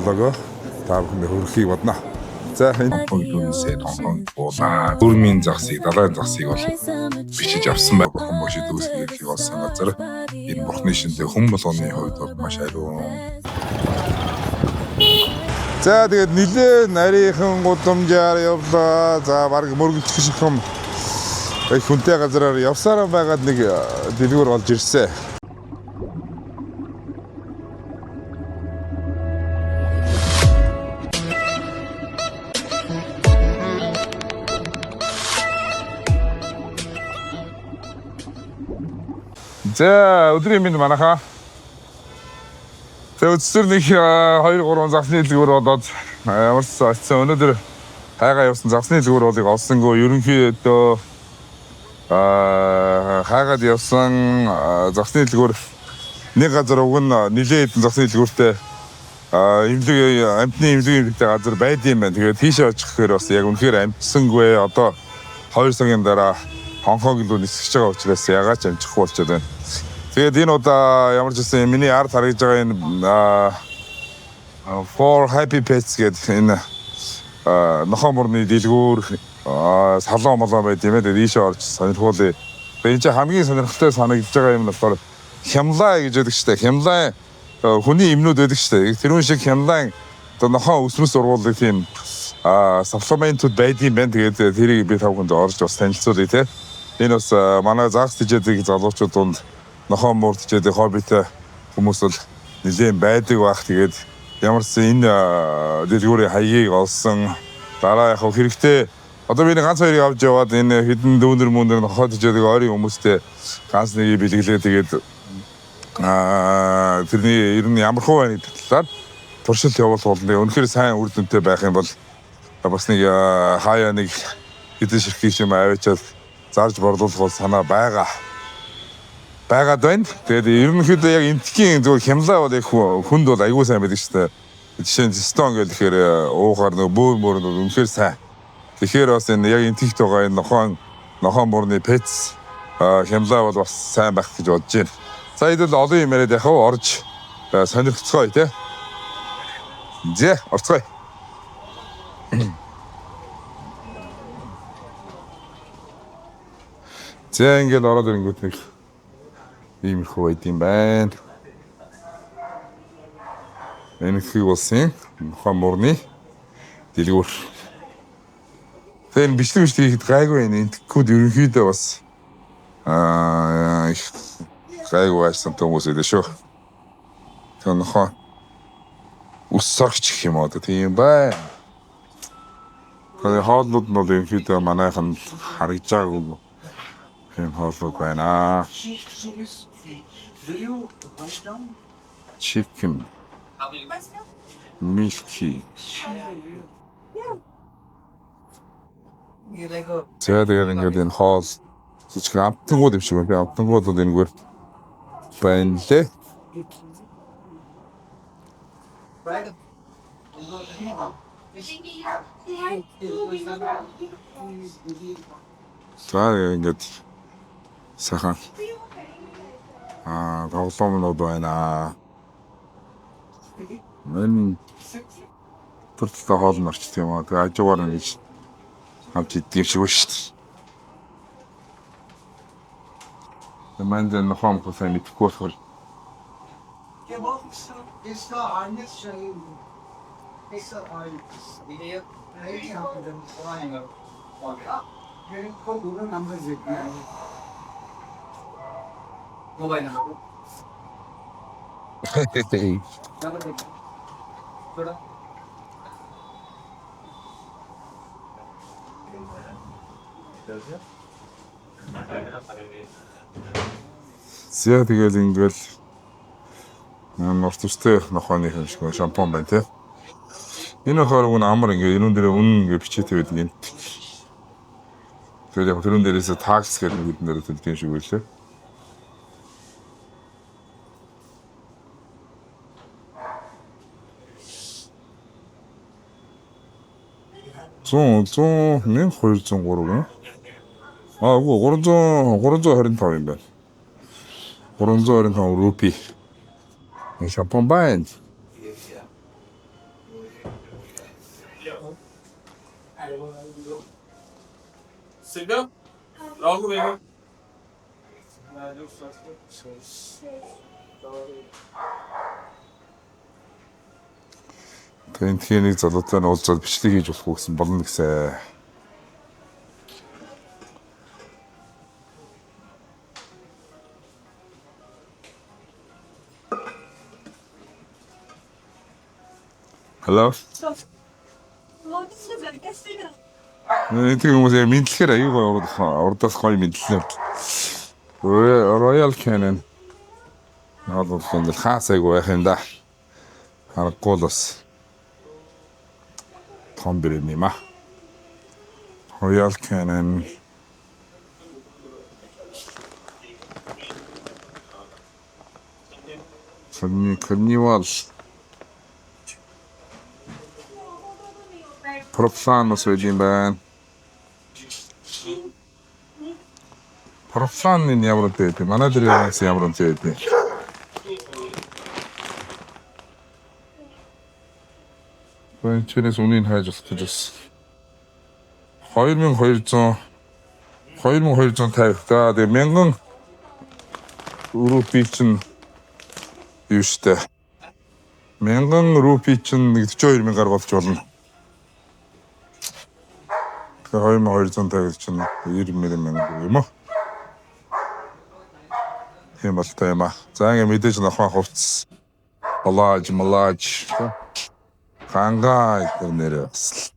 орлогоо та бүхэнд хүргэхийг бодно. За энэ үйлдвэрсээ тонхон буулаа. Дөрмийн загсыг, далайн загсыг бол бичиж авсан байх хүмүүс шийдвэрлэх болсон газар энэ бурхны шиндээ хүн болгоны хувьд бол маш ариун. За тэгээд нилээ нарийнхан гудамжаар явлаа. За баг мөргөлдөх шиг юм. Их хүнтэй газараар явсараа байгаад нэг дэлгүүр олж ирсэн. За өдрийн минь манайхаа. За өчигдөр нэг 2-3 загсны дэлгүүр болоод ямар ч очсон өнөөдөр хайгаа явсан загсны дэлгүүр болыг олсонгүй ерөнхийдөө хайгаад явсан загсны дэлгүүр нэг газар уг нь нилээ хэдэн загсны дэлгүүртэй амтны имлэг газар байдсан байна. Тэгээд тийшээ очих гэхээр бас яг үнэхээр амтсангүй одоо 2 цагийн дараа Хонконг руу нисэж байгаа учраас ягаад ч амжихгүй болчиход байна. Тэгээд энэ удаа ямар ч гэсэн миний ард харагдж байгаа энэ For Happy Pets гэдэг энэ нохоо мөрний дэлгүүр салон молоо байд юм ээ. Тэгээд ийшээ орж сонирхуулъя. Тэгээд энэ чинь хамгийн сонирхолтой санагдж байгаа юм нь болохоор хямлаа гэж байдаг шүү дээ. Хямлаа хүний эмнүүд байдаг шүү дээ. Тэрүүн шиг хямлаа одоо нохоо өсмөс сургуулийн тийм саплементүүд байдсан байна. Тэгээд тэрийг би тавханд орж бас танилцуулъя те. Энэ бас манай загс дижэдэг залуучууд донд нохоо муурдчихэд хоббитэй хүмүүс бол нэлээд байдаг бах. Тэгээд ямар ч энэ дэлгүүрийн хаягийг олсон дараа яг хэрэгтэй одоо би ганц хоёрыг авч яваад энэ хэдэн дүүнер мөндөр нохоо дижэдэг ойрын хүмүүстэй ганц нэгийг бэлгэлээ. Тэгээд тэрний ер нь ямар хөө байна гэдэг талаар туршилт явуулах болно. Үнэхээр сайн үр дүнтэй байх юм бол бас нэг хаяа нэг хэдэн ширхэг юм аваачаад зарж борлуулах бол санаа байгаад байна. Тэгээд ерөнхийдөө яг энтхийн зөв хямлаа бол яг хүнд бол аягүй сайн байдаг шүү дээ. Жишээ нь стон гэхээр уухаар нөгөө бөөр үнэхээр сайн. Тэгэхээр бас энэ яг энтхийт байгаа энэ нохоон мөрний пец хямлаа бол бас сайн байх гэж бодож байна. За идэл олон юм яриад яхав орж сонирхцгоё те. Зэ орцгоё. За ингээд ороод ирэнгүүт нэг иймэрхүү байд юм байна. Энэ хийг болсон нохоон мөрний дэлгүүр. Тэгээд бичлэг хийхэд гайгүй энэ энтгэхүүд ерөнхийдөө бас их гайгүй байсан хүмүүс ээ шүү. Тэгээд нохоо өссөрч гэх юм уу тийм бай. Тэгээд хоолнууд нь бол ерөнхийдөө манайхан харагдж байгаагүй юм хооллууд байна. Chicken. Milky. Тэгээд ингээд энэ хоол жижиг амтангууд юм шиг байна. Амтангууд бол энэгээр байна лээ. За ингээд сайхан тоглоомнууд байна. Энэ төрөлтэй хоол нарч тийм аа. Тэгээ ажуугаар ингэж авч идэх шиг байна шүү дээ. Манд нохом кофе мэдхгүй болохоор. Зэ тэгэл ингээл нортустэй нохооны юм шиг шампунь байна те. Энэ нохоор гүн амар ингээ энэ дээр үнэн ингээ бичээтэй байдаг юм. Тэгээд яг тэрэн дээрээс такс гэдэг нэг нэр төлдөг юм шиг байлээ. Зүүн 1203 үгүй 325 юм байна. 325 рупи. Энэ шампунь байна. Сега? Много бега. Тэгээд тэнийг залуутай нь уулзаад бичлэг хийж болох гэсэн болно гэсэн. Hello. Нэг хүмүүс яг мэдлэхээр аюугаа урдаас гоё мэдлээ. Royal Canin. Наад бол ингээл хаас айгу байх юм да. Харахгүй л бас том брэнд юм аа. Royal Canin. Carnival. Proxanus үеийн байна. Proxan нь ямар үнэтэй вэ? Манай дээр ямар үнэтэй вэ? Бэнчнээс үнийн хайж болох гэж 2250. За тэгээ 1000 рупий чинь юу штэ. 1000 рупий чинь 42,000-аар болж болно. 2250 чинь 90,000 юм уу? Тийм болтой юм аа. За ингэ мэдээж нохоо хувцас. Малаж. Хангай гэх нэрээ бас.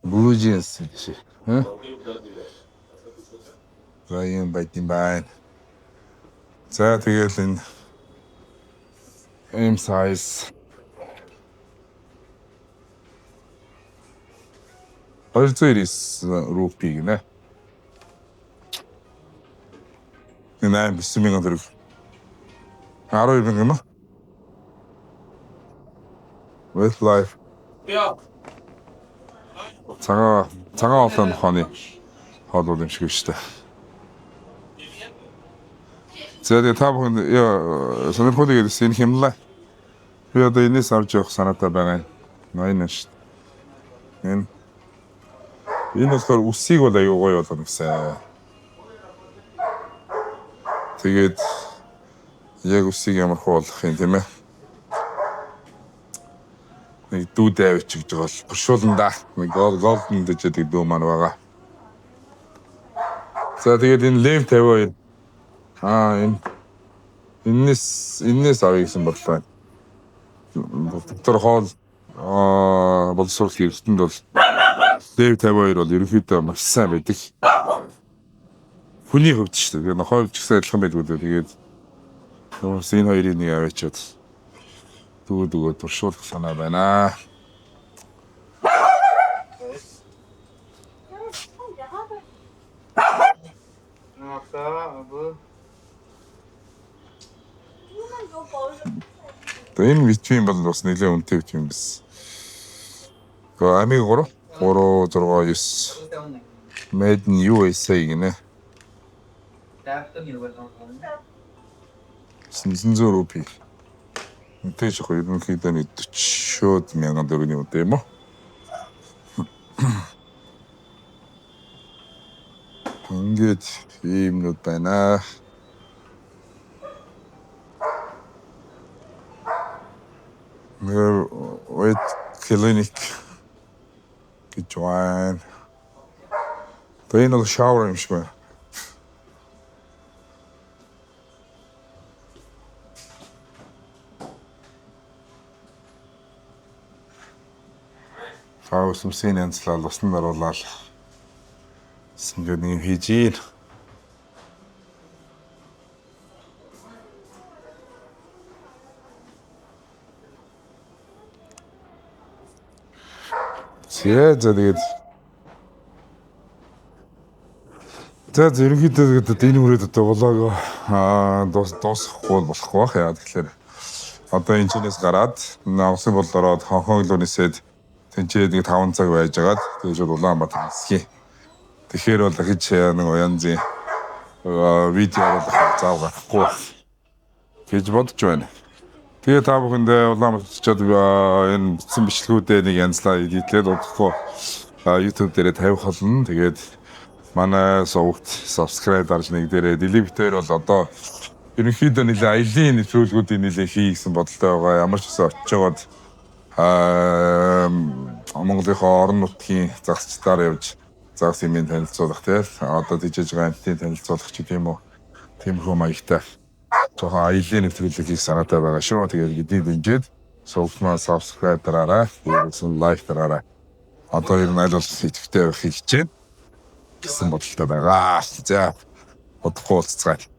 Бүжинс чи. За юм байна. За тэгэл энэ M size 290 рупий гинэ. Энэ 9,000 төгрөг. 12,000 юм аа. With life. Ja. Цагаан олон хооны хоолууд юм шиг шүү дээ. За тэгээ та бүхэн сонирхолтой гэсэн хэмлээ. Би одоо энэс авч явах санаатай байгаа юм. Ноён шүү дээ. Энэ болохоор үсийг бол аюу гоё болгоно гэсэн. Тэгээд яг үсийг ямар хуулах юм тийм ээ. Нэг дүүд авч гэж байгаа бол туршуулна да. Нэг голден дэждэг дүү маань байгаа. За тэгээд энэ лев 52. Энэс авъя гэсэн бодлоо. Доктор хоол боловсрол хэрэгтэнд бол лев 52 бол ерөнхийдөө маш сайн байдаг. Хүний хувьд ч тийм нохойч гэсэн адилхан байдгүй дээ. Тэгээд энэ хоёрыг нэг аваачаад дүү туршуулах санаа байна. Энэ витамин бол бас нэлээд үнэтэй витамин биш. Амиг 369 made in USA гинэ. 900 рупий. Тэж хоёр ерөнхийдөө нэг 40,000 төгрөгийн үнэтэй юм уу? Ингээд иймнүүд байна. Wait clinic гэж байна. Энэ shower юм шиг байна. Таус юмсын янзлал усан даруулаад ингээд нэг хийж ийн. Тэгээд ерөнхийдөө энэ үрээд одоо влог дуусахгүй болохгүй бах яа тэгэхээр одоо энэ чинээс гараад усан бол ороод Хонконг руу нисээд тэнцээд нэг 5 цаг байжгаад тэгээд Улаанбаатар нисгий. Тэгэхээр бол хич нэг янзын видео заав гарахгүй гэж бодож байна. Тэгээ та бүхэндээ улаан мөччөд энэ бичсэн бичлэгүүдээ нэг янзлаа эдитлээд удахгүй YouTube дээрээ тавих болно. Тэгээд манай сувгт subscribe дарж нэг дээрээ Delibiter бол одоо ерөнхийдөө нэлээ аялын нэвтрүүлгүүдийн нэлээ хийгсэн бодолтой байгаа. Ямар ч гэсэн очиод Монголынхоо орон нутгийн загсчдаар явж загс юмын танилцуулах тийм одоо дижиж байгаа амтын танилцуулах ч гэдэм үү. Тиймэрхүү маягтай жоохон аялын нэвтрүүлэг хийх санаатай байгаа шүү. Тэгээд бидний дэмжиж сувгмаа subscribe дараарай. Тэгсэн лайк дараарай. Одоо ер нь аль бол идэвхтэй байх хийж байна гэсэн бодолтой байгаа. За бодохгүй уулзцгаая.